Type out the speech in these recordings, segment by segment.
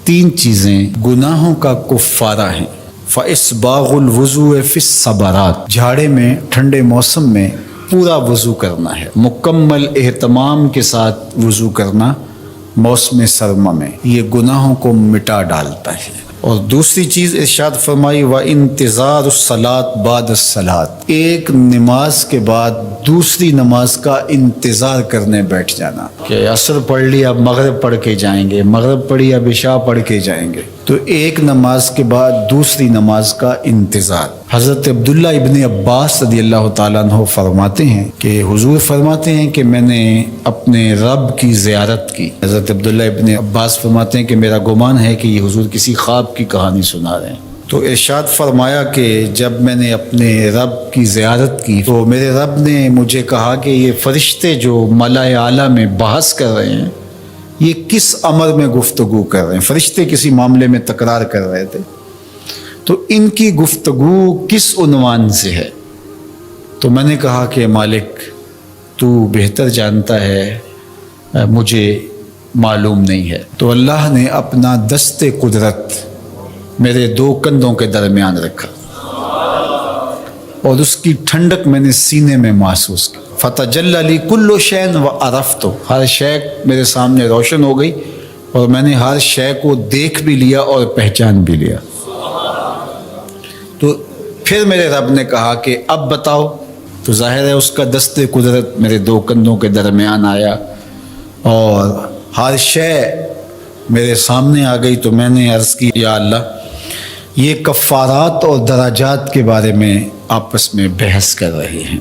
تین چیزیں گناہوں کا کفارہ ہیں۔ فَإِسْبَاغُ الْوُضُوءِ فِي الصَّبَرَاتِ، جھاڑے میں ٹھنڈے موسم میں پورا وضو کرنا ہے، مکمل اہتمام کے ساتھ وضو کرنا موسم سرما میں، یہ گناہوں کو مٹا ڈالتا ہے۔ اور دوسری چیز ارشاد فرمائی وَإِنْتِظَارُ الصَّلَاةِ بَعْدَ الصَّلَاةِ، ایک نماز کے بعد دوسری نماز کا انتظار کرنے بیٹھ جانا، کہ عصر پڑھ لی اب مغرب پڑھ کے جائیں گے، مغرب پڑھی اب عشاء پڑھ کے جائیں گے، تو ایک نماز کے بعد دوسری نماز کا انتظار۔ حضرت عبداللہ ابن عباس رضی اللہ تعالیٰ عنہ فرماتے ہیں کہ حضور فرماتے ہیں کہ میں نے اپنے رب کی زیارت کی۔ حضرت عبداللہ ابن عباس فرماتے ہیں کہ میرا گمان ہے کہ یہ حضور کسی خواب کی کہانی سنا رہے ہیں۔ تو ارشاد فرمایا کہ جب میں نے اپنے رب کی زیارت کی تو میرے رب نے مجھے کہا کہ یہ فرشتے جو ملائے اعلیٰ میں بحث کر رہے ہیں یہ کس امر میں گفتگو کر رہے ہیں، فرشتے کسی معاملے میں تکرار کر رہے تھے، تو ان کی گفتگو کس عنوان سے ہے؟ تو میں نے کہا کہ مالک تو بہتر جانتا ہے، مجھے معلوم نہیں ہے۔ تو اللہ نے اپنا دست قدرت میرے دو کندھوں کے درمیان رکھا اور اس کی ٹھنڈک میں نے سینے میں محسوس کی۔ فَتَجَلَّ لِي كُلُّ شَيْءٍ وَعَرَفْتُ، ہر شے میرے سامنے روشن ہو گئی اور میں نے ہر شے کو دیکھ بھی لیا اور پہچان بھی لیا۔ تو پھر میرے رب نے کہا کہ اب بتاؤ، تو ظاہر ہے اس کا دست قدرت میرے دو کندھوں کے درمیان آیا اور ہر شے میرے سامنے آ گئی۔ تو میں نے عرض کی یا اللہ یہ کفارات اور درجات کے بارے میں آپس میں بحث کر رہے ہیں،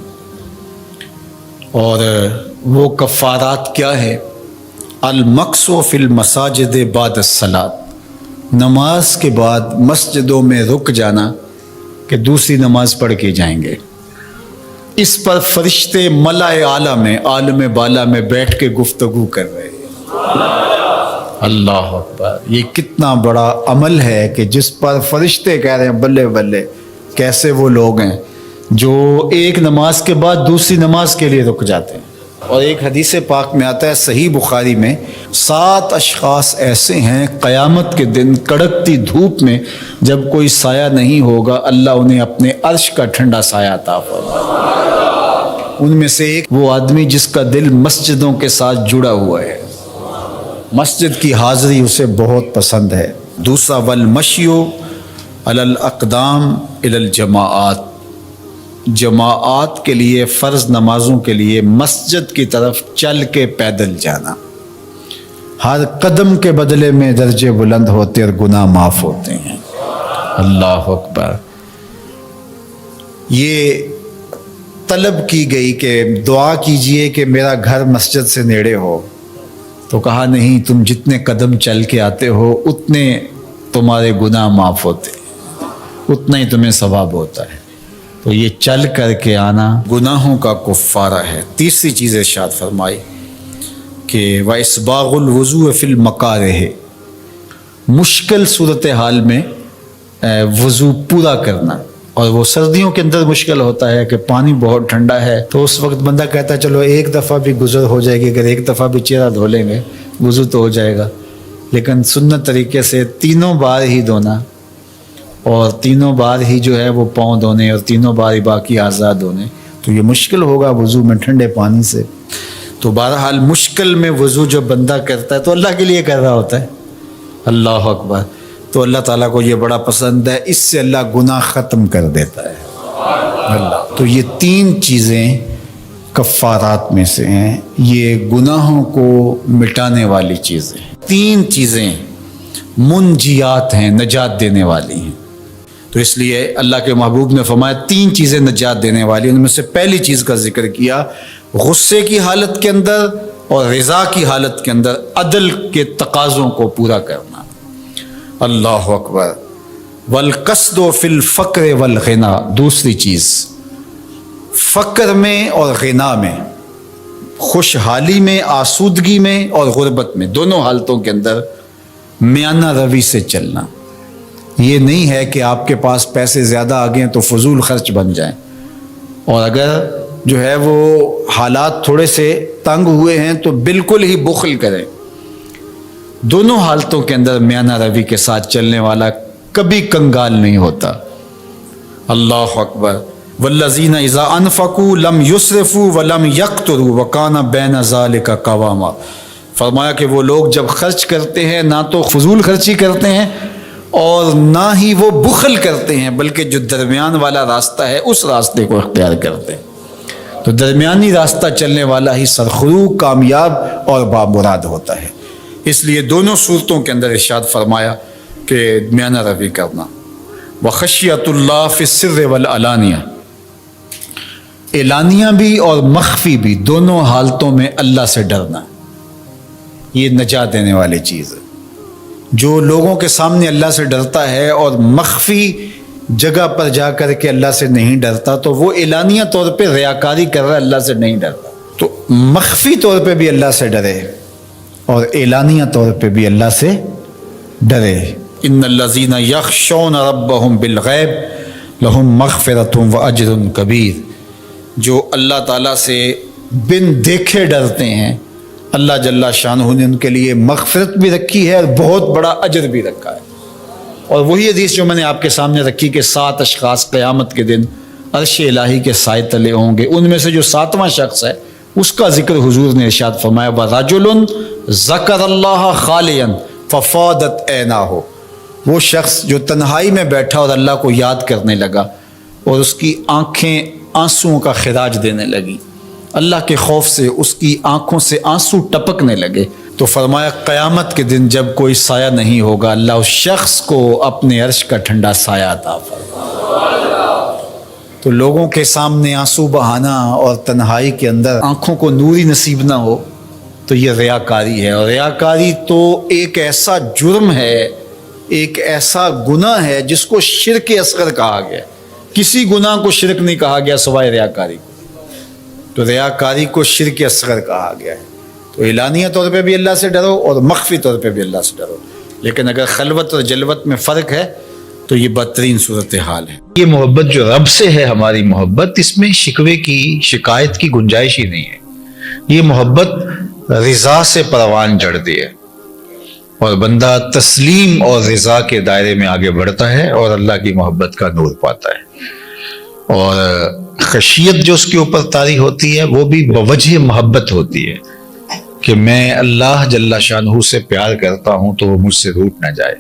اور وہ کفارات کیا ہے؟ المکث فی المساجد بعد الصلاۃ، نماز کے بعد مسجدوں میں رک جانا کہ دوسری نماز پڑھ کے جائیں گے۔ اس پر فرشتے ملائے اعلیٰ میں عالم بالا میں بیٹھ کے گفتگو کر رہے ہیں۔ اللہ اکبر، یہ کتنا بڑا عمل ہے کہ جس پر فرشتے کہہ رہے ہیں بلے بلے، کیسے وہ لوگ ہیں جو ایک نماز کے بعد دوسری نماز کے لیے رک جاتے ہیں۔ اور ایک حدیث پاک میں آتا ہے صحیح بخاری میں، 7 اشخاص ایسے ہیں قیامت کے دن کڑکتی دھوپ میں جب کوئی سایہ نہیں ہوگا اللہ انہیں اپنے عرش کا ٹھنڈا سایہ عطا فرمائے۔ ان میں سے ایک وہ آدمی جس کا دل مسجدوں کے ساتھ جڑا ہوا ہے، مسجد کی حاضری اسے بہت پسند ہے۔ دوسرا والمشی علی الاقدام الی الجماعات، جماعات کے لیے فرض نمازوں کے لیے مسجد کی طرف چل کے پیدل جانا، ہر قدم کے بدلے میں درجے بلند ہوتے اور گناہ معاف ہوتے ہیں۔ اللہ اکبر، یہ طلب کی گئی کہ دعا کیجئے کہ میرا گھر مسجد سے نیڑے ہو، تو کہا نہیں، تم جتنے قدم چل کے آتے ہو اتنے تمہارے گناہ معاف ہوتے، اتنا ہی تمہیں ثواب ہوتا ہے۔ تو یہ چل کر کے آنا گناہوں کا کفارہ ہے۔ تیسری چیز ارشاد فرمائی کہ وَإِسْبَاغُ الْوُضُوءِ فِي الْمَكَارِهِ، مشکل صورتحال میں وضو پورا کرنا، اور وہ سردیوں کے اندر مشکل ہوتا ہے کہ پانی بہت ٹھنڈا ہے، تو اس وقت بندہ کہتا ہے چلو ایک دفعہ بھی گزر ہو جائے گی، اگر ایک دفعہ بھی چہرہ دھو لیں گے وضو تو ہو جائے گا، لیکن سنت طریقے سے 3 بار ہی دھونا، اور 3 بار ہی جو ہے وہ پاؤں دھونے، اور 3 بار ہی باقی اعضاء دھونے، تو یہ مشکل ہوگا وضو میں ٹھنڈے پانی سے۔ تو بہرحال مشکل میں وضو جو بندہ کرتا ہے تو اللہ کے لیے کر رہا ہوتا ہے۔ اللہ اکبر، تو اللہ تعالیٰ کو یہ بڑا پسند ہے، اس سے اللہ گناہ ختم کر دیتا ہے اللہ۔ تو یہ 3 چیزیں کفارات میں سے ہیں، یہ گناہوں کو مٹانے والی چیزیں، 3 چیزیں منجیات ہیں، نجات دینے والی ہیں۔ تو اس لیے اللہ کے محبوب نے فرمایا 3 چیزیں نجات دینے والی، ان میں سے پہلی چیز کا ذکر کیا، غصے کی حالت کے اندر اور رضا کی حالت کے اندر عدل کے تقاضوں کو پورا کرنا۔ اللہ اکبر، والقصد فی الفقر والغنا، دوسری چیز فقر میں اور غنا میں، خوشحالی میں، آسودگی میں اور غربت میں، دونوں حالتوں کے اندر میانہ روی سے چلنا۔ یہ نہیں ہے کہ آپ کے پاس پیسے زیادہ آ گئے تو فضول خرچ بن جائیں، اور اگر جو ہے وہ حالات تھوڑے سے تنگ ہوئے ہیں تو بالکل ہی بخل کریں، دونوں حالتوں کے اندر میانہ روی کے ساتھ چلنے والا کبھی کنگال نہیں ہوتا۔ اللہ اکبر۔ والذین اذا انفقوا لم یسرفوا ولم یقتروا وکان بین ذلک قواما۔ فرمایا کہ وہ لوگ جب خرچ کرتے ہیں نہ تو فضول خرچی کرتے ہیں اور نہ ہی وہ بخل کرتے ہیں، بلکہ جو درمیان والا راستہ ہے اس راستے کو اختیار کرتے ہیں۔ تو درمیانی راستہ چلنے والا ہی سرخرو، کامیاب اور بامراد ہوتا ہے۔ اس لیے دونوں صورتوں کے اندر ارشاد فرمایا کہ میانہ روی کرنا۔ وخشیت اللہ فی السر والعلانیہ، اعلانیہ بھی اور مخفی بھی، دونوں حالتوں میں اللہ سے ڈرنا، یہ نجات دینے والی چیز ہے۔ جو لوگوں کے سامنے اللہ سے ڈرتا ہے اور مخفی جگہ پر جا کر کے اللہ سے نہیں ڈرتا تو وہ اعلانیہ طور پہ ریاکاری کر رہا ہے، اللہ سے نہیں ڈرتا۔ تو مخفی طور پہ بھی اللہ سے ڈرے اور اعلانیہ طور پہ بھی اللہ سے ڈرے۔ ان الذین یخشون ربہم بالغیب لہم مغفرۃ واجر کبیر، جو اللہ تعالیٰ سے بن دیکھے ڈرتے ہیں، اللہ جل شانہ نے ان کے لیے مغفرت بھی رکھی ہے اور بہت بڑا اجر بھی رکھا ہے۔ اور وہی حدیث جو میں نے آپ کے سامنے رکھی کہ 7 اشخاص قیامت کے دن عرش الہی کے سائے تلے ہوں گے، ان میں سے جو 7واں شخص ہے اس کا ذکر حضور نے ارشاد فرمایا وَرَجُلٌ ذَكَرَ اللَّهَ خَالِيًا فَفَاضَتْ عَيْنَاهُ، وہ شخص جو تنہائی میں بیٹھا اور اللہ کو یاد کرنے لگا اور اس کی آنکھیں آنسوؤں کا خراج دینے لگی، اللہ کے خوف سے اس کی آنکھوں سے آنسو ٹپکنے لگے، تو فرمایا قیامت کے دن جب کوئی سایہ نہیں ہوگا اللہ اس شخص کو اپنے عرش کا ٹھنڈا سایہ عطا فرمائے۔ تو لوگوں کے سامنے آنسو بہانا اور تنہائی کے اندر آنکھوں کو نوری نصیب نہ ہو تو یہ ریاکاری ہے، اور ریاکاری تو ایک ایسا جرم ہے، ایک ایسا گناہ ہے جس کو شرک اصغر کہا گیا۔ کسی گناہ کو شرک نہیں کہا گیا سوائے ریاکاری کو، تو ریاکاری کو شرک اصغر کہا گیا ہے۔ تو اعلانیہ طور پہ بھی اللہ سے ڈرو اور مخفی طور پہ بھی اللہ سے ڈرو، لیکن اگر خلوت اور جلوت میں فرق ہے تو یہ بدترین صورتحال ہے۔ یہ محبت جو رب سے ہے ہماری محبت، اس میں شکوے کی شکایت کی گنجائش ہی نہیں ہے۔ یہ محبت رضا سے پروان چڑھتی ہے اور بندہ تسلیم اور رضا کے دائرے میں آگے بڑھتا ہے اور اللہ کی محبت کا نور پاتا ہے۔ اور خشیت جو اس کے اوپر طاری ہوتی ہے وہ بھی بوجہ محبت ہوتی ہے کہ میں اللہ جل شانہ سے پیار کرتا ہوں تو وہ مجھ سے روٹ نہ جائے،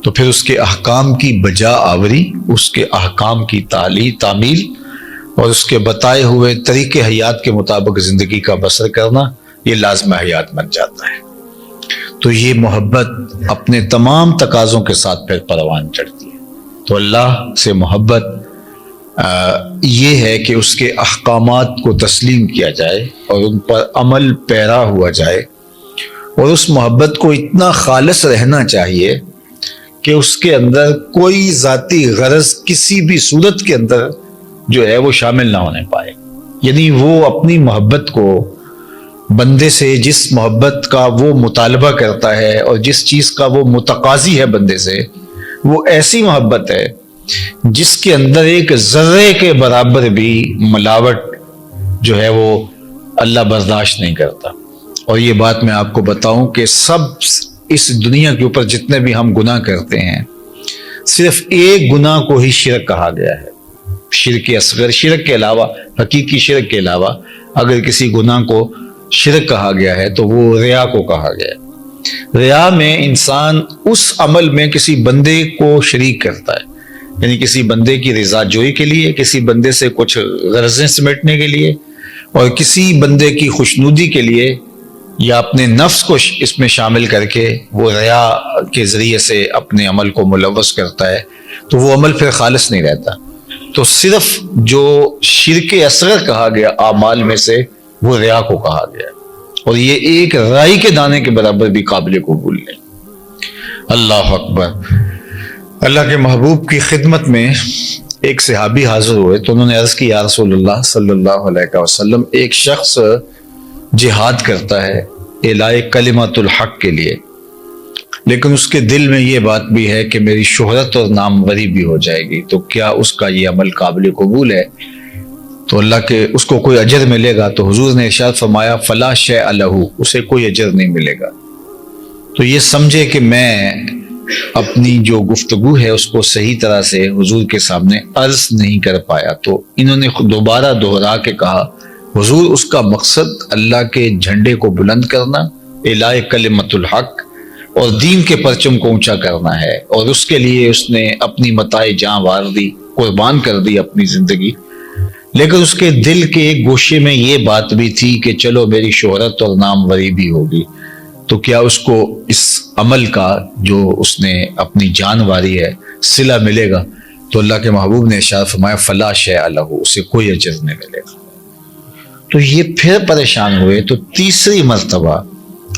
تو پھر اس کے احکام کی بجا آوری، اس کے احکام کی تعمیل اور اس کے بتائے ہوئے طریقے حیات کے مطابق زندگی کا بسر کرنا یہ لازم حیات بن جاتا ہے۔ تو یہ محبت اپنے تمام تقاضوں کے ساتھ پھر پروان چڑھتی ہے۔ تو اللہ سے محبت یہ ہے کہ اس کے احکامات کو تسلیم کیا جائے اور ان پر عمل پیرا ہوا جائے، اور اس محبت کو اتنا خالص رہنا چاہیے کہ اس کے اندر کوئی ذاتی غرض کسی بھی صورت کے اندر جو ہے وہ شامل نہ ہونے پائے۔ یعنی وہ اپنی محبت کو بندے سے جس محبت کا وہ مطالبہ کرتا ہے اور جس چیز کا وہ متقاضی ہے بندے سے، وہ ایسی محبت ہے جس کے اندر ایک ذرے کے برابر بھی ملاوٹ جو ہے وہ اللہ برداشت نہیں کرتا۔ اور یہ بات میں آپ کو بتاؤں کہ سب اس دنیا کے اوپر جتنے بھی ہم گناہ کرتے ہیں، صرف ایک گناہ کو ہی شرک کہا گیا ہے، شرک اصغر۔ شرک کے علاوہ، حقیقی شرک کے علاوہ اگر کسی گناہ کو شرک کہا گیا ہے تو وہ ریا کو کہا گیا ہے۔ ریا میں انسان اس عمل میں کسی بندے کو شریک کرتا ہے، یعنی کسی بندے کی رضا جوئی کے لیے، کسی بندے سے کچھ غرضیں سمیٹنے کے لیے، اور کسی بندے کی خوشنودی کے لیے، یا اپنے نفس کو اس میں شامل کر کے وہ ریا کے ذریعے سے اپنے عمل کو ملوث کرتا ہے، تو وہ عمل پھر خالص نہیں رہتا۔ تو صرف جو شرک اصغر کہا گیا اعمال میں سے وہ ریا کو کہا گیا، اور یہ ایک رائی کے دانے کے برابر بھی قابل قبول نہیں۔ اللہ اکبر۔ اللہ کے محبوب کی خدمت میں ایک صحابی حاضر ہوئے تو انہوں نے عرض کی، یا رسول اللہ صلی اللہ علیہ وسلم، ایک شخص جہاد کرتا ہے اعلاء کلمۃ الحق کے لیے، لیکن اس کے دل میں یہ بات بھی ہے کہ میری شہرت اور ناموری بھی ہو جائے گی، تو کیا اس کا یہ عمل قابل قبول ہے؟ تو اللہ کے اس کو کوئی اجر ملے گا؟ تو حضور نے ارشاد فرمایا فلا شیء لہ، اسے کوئی اجر نہیں ملے گا۔ تو یہ سمجھے کہ میں اپنی جو گفتگو ہے اس کو صحیح طرح سے حضور کے سامنے عرض نہیں کر پایا، تو انہوں نے دوبارہ دوہرا کے کہا حضور اس کا مقصد اللہ کے جھنڈے کو بلند کرنا، اعلاء کلمت الحق اور دین کے پرچم کو اونچا کرنا ہے، اور اس کے لیے اس نے اپنی متاع جاں وار دی، قربان کر دی اپنی زندگی۔ لیکن اس کے دل کے ایک گوشے میں یہ بات بھی تھی کہ چلو میری شہرت اور ناموری بھی ہوگی، تو کیا اس کو اس عمل کا جو اس نے اپنی جان واری ہے صلہ ملے گا؟ تو اللہ کے محبوب نے ارشاد فرمایا فلا شیء لہ، اسے کوئی اجر نہیں ملے گا۔ تو یہ پھر پریشان ہوئے، تو تیسری مرتبہ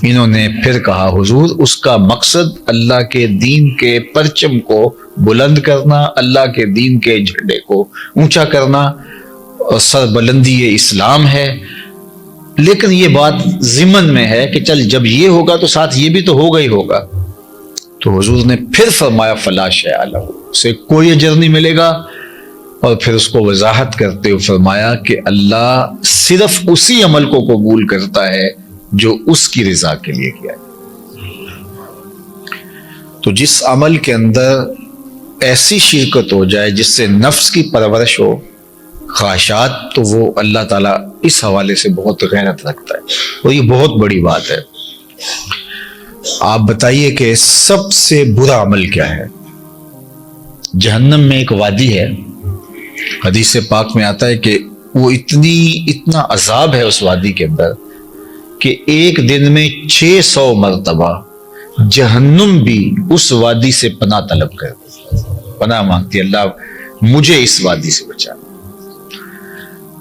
انہوں نے پھر کہا حضور اس کا مقصد اللہ کے دین کے پرچم کو بلند کرنا، اللہ کے دین کے جھنڈے کو اونچا کرنا اور سربلندی اسلام ہے، لیکن یہ بات ضمن میں ہے کہ چل جب یہ ہوگا تو ساتھ یہ بھی تو ہوگا ہی ہوگا۔ تو حضور نے پھر فرمایا فلا شیء لہ، اسے کوئی اجر نہیں ملے گا، اور پھر اس کو وضاحت کرتے ہوئے فرمایا کہ اللہ صرف اسی عمل کو قبول کرتا ہے جو اس کی رضا کے لیے کیا ہے۔ تو جس عمل کے اندر ایسی شرکت ہو جائے جس سے نفس کی پرورش ہو، خواہشات، تو وہ اللہ تعالیٰ اس حوالے سے بہت غیرت رکھتا ہے، اور یہ بہت بڑی بات ہے۔ آپ بتائیے کہ سب سے برا عمل کیا ہے؟ جہنم میں ایک وادی ہے، حدیث پاک میں آتا ہے کہ وہ اتنا عذاب ہے اس وادی کے اندر کہ ایک دن میں 600 مرتبہ جہنم بھی اس وادی سے پناہ طلب کرتی، پناہ مانگتی، اللہ مجھے اس وادی سے بچا۔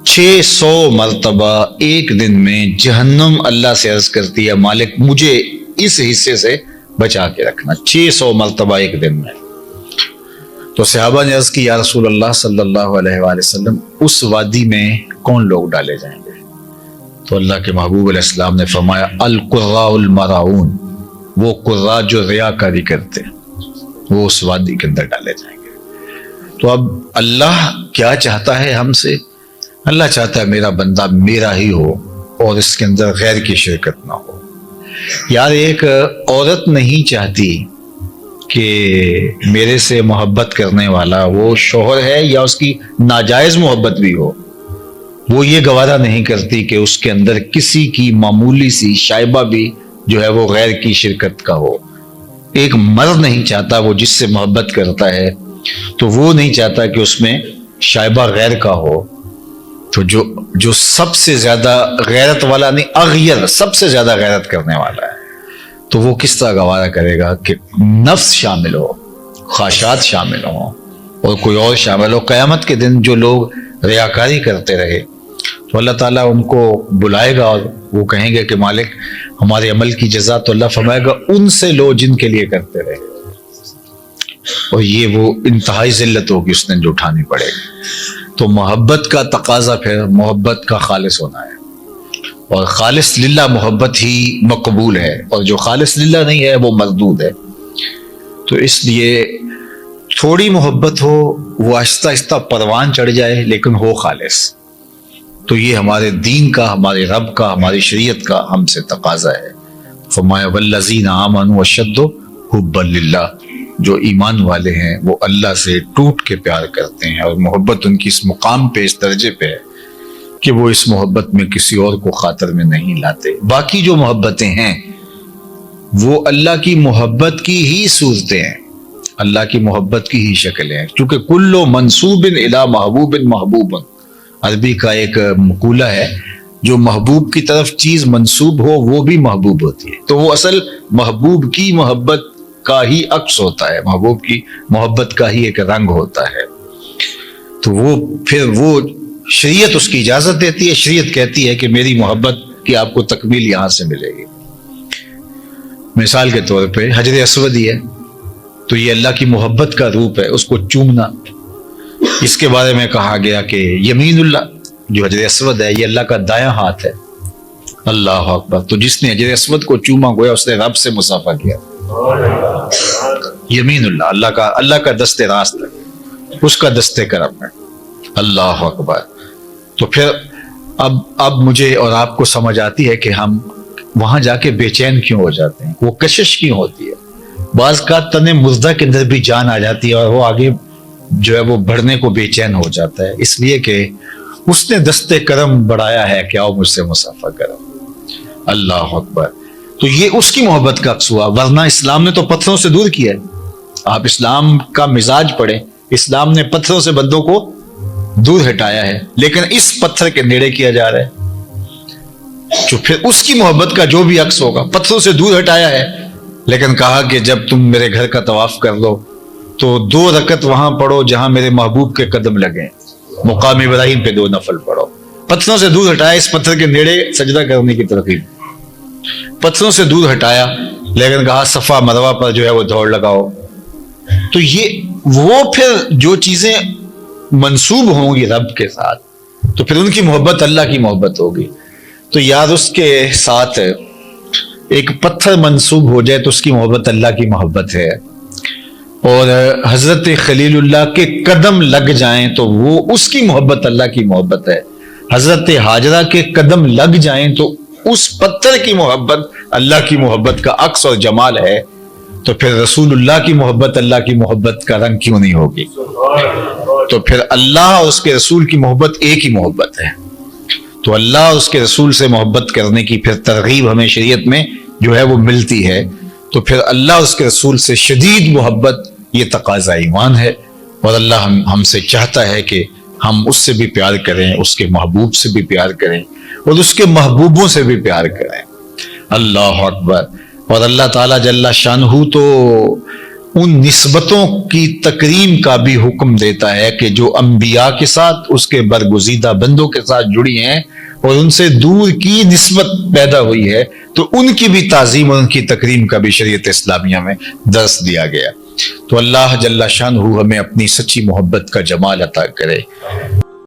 600 مرتبہ ایک دن میں جہنم اللہ سے عرض کرتی ہے مالک مجھے اس حصے سے بچا کے رکھنا، 600 مرتبہ ایک دن میں۔ تو صحابہ نے عرض کی یا رسول اللہ صلی اللہ علیہ وآلہ وسلم اس وادی میں کون لوگ ڈالے جائیں گے؟ تو اللہ کے محبوب علیہ السلام نے فرمایا القراء المراؤون، وہ قراء جو ریاکاری کرتے وہ اس وادی کے اندر ڈالے جائیں گے۔ تو اب اللہ کیا چاہتا ہے ہم سے؟ اللہ چاہتا ہے میرا بندہ میرا ہی ہو اور اس کے اندر غیر کی شرکت نہ ہو۔ یار ایک عورت نہیں چاہتی کہ میرے سے محبت کرنے والا وہ شوہر ہے یا اس کی ناجائز محبت بھی ہو، وہ یہ گوارا نہیں کرتی کہ اس کے اندر کسی کی معمولی سی شائبہ بھی جو ہے وہ غیر کی شرکت کا ہو۔ ایک مرد نہیں چاہتا، وہ جس سے محبت کرتا ہے تو وہ نہیں چاہتا کہ اس میں شائبہ غیر کا ہو۔ تو جو سب سے زیادہ غیرت والا نہیں، اغیر سب سے زیادہ غیرت کرنے والا ہے، تو وہ کس طرح گوارا کرے گا کہ نفس شامل ہو، خواہشات شامل ہوں اور کوئی اور شامل ہو؟ قیامت کے دن جو لوگ ریاکاری کرتے رہے تو اللہ تعالیٰ ان کو بلائے گا اور وہ کہیں گے کہ مالک ہمارے عمل کی جزا، تو اللہ فرمائے گا ان سے لو جن کے لیے کرتے رہے، اور یہ وہ انتہائی ذلت ہوگی اس نے جو اٹھانی پڑے گی۔ تو محبت کا تقاضا پھر محبت کا خالص ہونا ہے، اور خالص للہ محبت ہی مقبول ہے، اور جو خالص للہ نہیں ہے وہ مردود ہے۔ تو اس لیے تھوڑی محبت ہو، وہ آہستہ آہستہ پروان چڑھ جائے، لیکن ہو خالص۔ تو یہ ہمارے دین کا، ہمارے رب کا، ہماری شریعت کا ہم سے تقاضا ہے۔ فرمایا والذین آمنوا اشد حبا للہ، جو ایمان والے ہیں وہ اللہ سے ٹوٹ کے پیار کرتے ہیں، اور محبت ان کی اس مقام پہ، اس درجے پہ ہے کہ وہ اس محبت میں کسی اور کو خاطر میں نہیں لاتے۔ باقی جو محبتیں ہیں وہ اللہ کی محبت کی ہی صورتیں ہیں، اللہ کی محبت کی ہی شکلیں ہیں، کیونکہ کل منصوب الی محبوب محبوب، عربی کا ایک مقولہ ہے جو محبوب کی طرف چیز منسوب ہو وہ بھی محبوب ہوتی ہے، تو وہ اصل محبوب کی محبت کا ہی عکس ہوتا ہے، محبوب کی محبت کا ہی ایک رنگ ہوتا ہے۔ تو وہ پھر وہ شریعت اس کی اجازت دیتی ہے، شریعت کہتی ہے کہ میری محبت کی آپ کو تکمیل یہاں سے ملے گی۔ مثال کے طور پہ حجر اسود ہی ہے، تو یہ اللہ کی محبت کا روپ ہے، اس کو چومنا۔ اس کے بارے میں کہا گیا کہ یمین اللہ، جو حجر اسود ہے یہ اللہ کا دایاں ہاتھ ہے۔ اللہ اکبر! تو جس نے حجر اسود کو چوما گویا اس نے رب سے مسافہ کیا۔ یمین اللہ، اللہ کا دست راست ہے، اس کا دست کرم ہے۔ اللہ اکبر! تو پھر اب مجھے اور آپ کو سمجھ آتی ہے کہ ہم وہاں جا کے بے چین کیوں ہو جاتے ہیں؟ وہ کشش کیوں ہوتی ہے؟ بعض کا تن مردہ کے اندر بھی جان آ جاتی ہے اور وہ آگے جو ہے وہ بڑھنے کو بے چین ہو جاتا ہے، اس لیے کہ اس نے دستے کرم بڑھایا ہے کہ آؤ مجھ سے مسافہ کرو۔ اللہ اکبر۔ تو یہ اس کی محبت کا عکس ہوا، ورنہ اسلام نے تو پتھروں سے دور کیا ہے۔ آپ اسلام کا مزاج پڑھیں، اسلام نے پتھروں سے بندوں کو دور ہٹایا ہے، لیکن اس پتھر کے نیڑے کیا جا رہا ہے، جو پھر اس کی محبت کا جو بھی عکس ہوگا۔ پتھروں سے دور ہٹایا ہے، لیکن کہا کہ جب تم میرے گھر کا طواف کر لو تو 2 رکعت وہاں پڑھو جہاں میرے محبوب کے قدم لگیں، مقام ابراہیم پہ 2 نفل پڑھو۔ پتھروں سے دور ہٹایا، اس پتھر کے نیڑے سجدہ کرنے کی ترغیب، پتھروں سے دور ہٹایا، لیکن کہا صفا مروہ پر جو ہے وہ دوڑ لگاؤ۔ تو یہ وہ پھر جو چیزیں منسوب ہوں گی رب کے ساتھ، تو پھر ان کی محبت اللہ کی محبت ہوگی۔ تو یار اس کے ساتھ ایک پتھر منسوب ہو جائے تو اس کی محبت اللہ کی محبت ہے، اور حضرت خلیل اللہ کے قدم لگ جائیں تو وہ اس کی محبت اللہ کی محبت ہے، حضرت ہاجرہ کے قدم لگ جائیں تو اس پتھر کی محبت اللہ کی محبت کا عکس اور جمال ہے، تو پھر رسول اللہ کی محبت اللہ کی محبت کا رنگ کیوں نہیں ہوگی؟ تو پھر اللہ اور اس کے رسول کی محبت ایک ہی محبت ہے۔ تو اللہ اور اس کے رسول سے محبت کرنے کی پھر ترغیب ہمیں شریعت میں جو ہے وہ ملتی ہے، تو پھر اللہ اور اس کے رسول سے شدید محبت یہ تقاضا ایمان ہے، اور اللہ ہم سے چاہتا ہے کہ ہم اس سے بھی پیار کریں، اس کے محبوب سے بھی پیار کریں، اور اس کے محبوبوں سے بھی پیار کریں۔ اللہ اکبر۔ اور اللہ تعالیٰ جل شانہ تو ان نسبتوں کی تکریم کا بھی حکم دیتا ہے کہ جو انبیاء کے ساتھ، اس کے برگزیدہ بندوں کے ساتھ جڑی ہیں اور ان سے دور کی نسبت پیدا ہوئی ہے، تو ان کی بھی تعظیم اور ان کی تکریم کا بھی شریعت اسلامیہ میں درس دیا گیا۔ تو اللہ جل شانہ ہمیں اپنی سچی محبت کا جمال عطا کرے۔